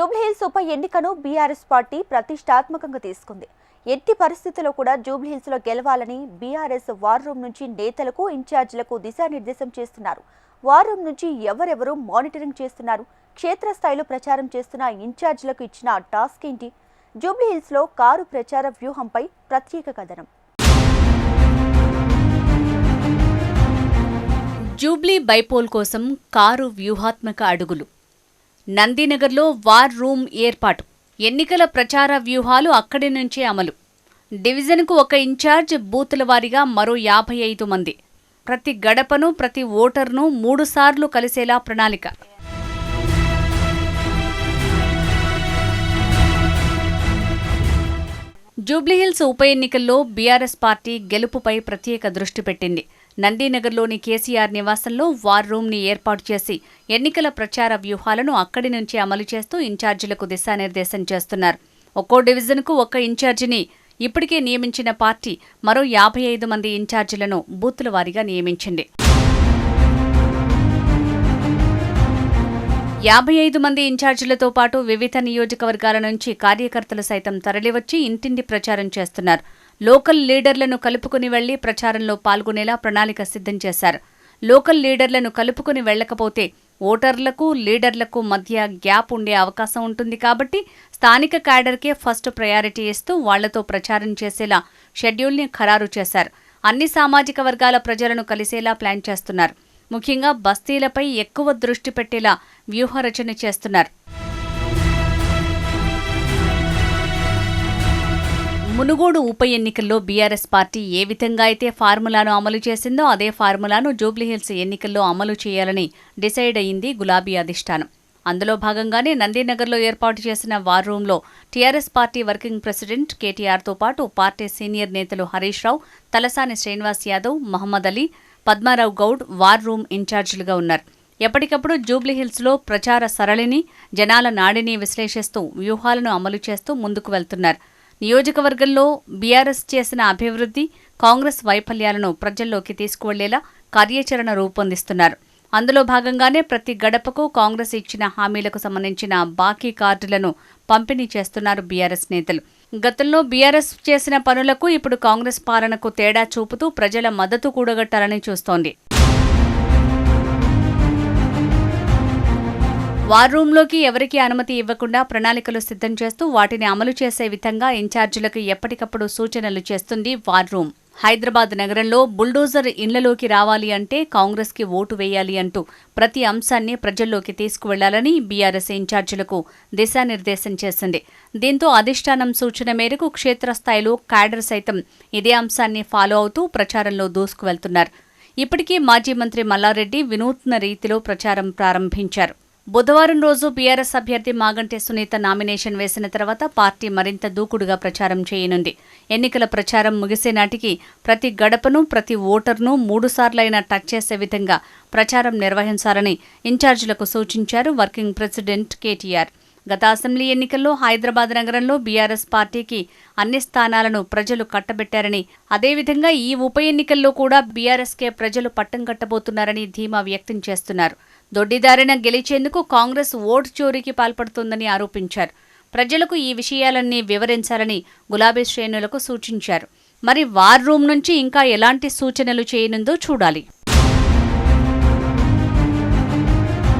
జూబ్లీహిల్స్ ఉప ఎన్నికను BRS party ప్రతిష్టాత్మకంగా తీసుకుంది. ఎట్టి పరిస్థితుల్లో కూడా జూబ్లీహిల్స్ లో గెలవాలని బీఆర్ఎస్ వార్ రూమ్ నుంచి నేతలకు ఇన్ఛార్జీలకు దిశానిర్దేశం చేస్తున్నారు. వార్ రూమ్ నుంచి ఎవరెవరు మానిటరింగ్ చేస్తున్నారు, క్షేత్రస్థాయిలో ప్రచారం చేస్తున్న ఇన్ఛార్జీలకు ఇచ్చిన టాస్క్ ఏంటి? జూబ్లీహిల్స్ లో కారు ప్రచార వ్యూహంపై ప్రత్యేక కథనం. జూబ్లీ బైపోల్ కోసం కారు వ్యూహాత్మక అడుగులు. నందినగర్లో వార్ రూమ్ ఏర్పాటు. ఎన్నికల ప్రచార వ్యూహాలు అక్కడి నుంచే అమలు. డివిజన్కు ఒక ఇన్ఛార్జ్, బూతుల వారీగా మరో 55 మంది. ప్రతి గడపను, ప్రతి ఓటర్ను 3 సార్లు కలిసేలా ప్రణాళిక. జూబ్లీహిల్స్ ఉప ఎన్నికల్లో బీఆర్ఎస్ పార్టీ గెలుపుపై ప్రత్యేక దృష్టి పెట్టింది. నందినగర్లోని కేసీఆర్ నివాసంలో వార్ రూమ్ని ఏర్పాటు చేసి ఎన్నికల ప్రచార వ్యూహాలను అక్కడి నుంచి అమలు చేస్తూ ఇన్ఛార్జీలకు దిశానిర్దేశం చేస్తున్నారు. ఒక్కో డివిజన్కు ఒక్క ఇన్ఛార్జిని ఇప్పటికే నియమించిన పార్టీ మరో 55 మంది ఇన్ఛార్జీలను బూతుల వారీగా నియమించింది. 55 మంది ఇన్ఛార్జీలతో పాటు వివిధ నియోజకవర్గాల నుంచి కార్యకర్తలు సైతం తరలివచ్చి ఇంటింటి ప్రచారం చేస్తున్నారు. లోకల్ లీడర్లను కలుపుకుని వెళ్లి ప్రచారంలో పాల్గొనేలా ప్రణాళిక సిద్ధం చేశారు. లోకల్ లీడర్లను కలుపుకుని వెళ్లకపోతే ఓటర్లకు, లీడర్లకు మధ్య గ్యాప్ ఉండే అవకాశం ఉంటుంది కాబట్టి స్థానిక క్యాడర్కే ఫస్ట్ ప్రయారిటీ ఇస్తూ వాళ్లతో ప్రచారం చేసేలా షెడ్యూల్ని ఖరారు చేశారు. అన్ని సామాజిక వర్గాల ప్రజలను కలిసేలా ప్లాన్ చేస్తున్నారు. ముఖ్యంగా బస్తీలపై ఎక్కువ దృష్టి పెట్టేలా వ్యూహరచన చేస్తున్నారు. మునుగోడు ఉప ఎన్నికల్లో బీఆర్ఎస్ పార్టీ ఏ విధంగా అయితే ఫార్ములాను అమలు చేసిందో అదే ఫార్ములాను జూబ్లీహిల్స్ ఎన్నికల్లో అమలు చేయాలని డిసైడ్ అయింది గులాబీ అధిష్టానం. అందులో భాగంగానే నందినగర్లో ఏర్పాటు చేసిన వార్ రూమ్లో టీఆర్ఎస్ పార్టీ వర్కింగ్ ప్రెసిడెంట్ కేటీఆర్తో పాటు పార్టీ సీనియర్ నేతలు హరీష్ రావు, తలసాని శ్రీనివాస్ యాదవ్, మహమ్మద్ అలీ, పద్మారావు గౌడ్ వార్ రూమ్ ఇన్ఛార్జీలుగా ఉన్నారు. ఎప్పటికప్పుడు జూబ్లీహిల్స్లో ప్రచార సరళిని, జనాల నాడిని విశ్లేషిస్తూ వ్యూహాలను అమలు చేస్తూ ముందుకు వెళ్తున్నారు. నియోజకవర్గంలో బీఆర్ఎస్ చేసిన అభివృద్ధి, కాంగ్రెస్ వైఫల్యాలను ప్రజల్లోకి తీసుకువెళ్లేలా కార్యాచరణ రూపొందిస్తున్నారు. అందులో భాగంగానే ప్రతి గడపకు కాంగ్రెస్ ఇచ్చిన హామీలకు సంబంధించిన బాకీ కార్డులను పంపిణీ చేస్తున్నారు బీఆర్ఎస్ నేతలు. గతంలో బీఆర్ఎస్ చేసిన పనులకు ఇప్పుడు కాంగ్రెస్ పాలనకు తేడా చూపుతూ ప్రజల మద్దతు కూడగట్టాలని చూస్తోంది. వార్ రూమ్లోకి ఎవరికీ అనుమతి ఇవ్వకుండా ప్రణాళికలు సిద్ధం చేస్తూ వాటిని అమలు చేసే విధంగా ఇన్ఛార్జీలకు ఎప్పటికప్పుడు సూచనలు చేస్తుంది వార్ రూమ్. హైదరాబాద్ నగరంలో బుల్డోజర్ ఇళ్లలోకి రావాలి అంటే కాంగ్రెస్కి ఓటు వేయాలి అంటూ ప్రతి అంశాన్ని ప్రజల్లోకి తీసుకువెళ్లాలని బీఆర్ఎస్ ఇన్ఛార్జీలకు దిశానిర్దేశం చేసింది. దీంతో అధిష్టానం సూచన మేరకు క్షేత్రస్థాయిలో క్యాడర్ సైతం ఇదే అంశాన్ని ఫాలో అవుతూ ప్రచారంలో దూసుకువెళ్తున్నారు. ఇప్పటికే మాజీ మంత్రి మల్లారెడ్డి వినూత్న రీతిలో ప్రచారం ప్రారంభించారు. బుధవారం రోజు బీఆర్ఎస్ అభ్యర్థి మాగంటి సునీత నామినేషన్ వేసిన తర్వాత పార్టీ మరింత దూకుడుగా ప్రచారం చేయనుంది. ఎన్నికల ప్రచారం ముగిసే నాటికి ప్రతి గడపను, ప్రతి ఓటర్ను 3 సార్లైనా టచ్ చేసే విధంగా ప్రచారం నిర్వహించాలని ఇన్ఛార్జీలకు సూచించారు వర్కింగ్ ప్రెసిడెంట్ కేటీఆర్. గత అసెంబ్లీ ఎన్నికల్లో హైదరాబాద్ నగరంలో బీఆర్ఎస్ పార్టీకి అన్ని స్థానాలను ప్రజలు కట్టబెట్టారని, అదేవిధంగా ఈ ఉప ఎన్నికల్లో కూడా బీఆర్ఎస్కే ప్రజలు పట్టం కట్టబోతున్నారని ధీమా వ్యక్తం చేస్తున్నారు. దొడ్డిదారిన గెలిచేందుకు కాంగ్రెస్ ఓటు చోరీకి పాల్పడుతోందని ఆరోపించారు. ప్రజలకు ఈ విషయాలన్నీ వివరించాలని గులాబీ శ్రేణులకు సూచించారు. మరి వార్ రూమ్ నుంచి ఇంకా ఎలాంటి సూచనలు చేయనుందో చూడాలి.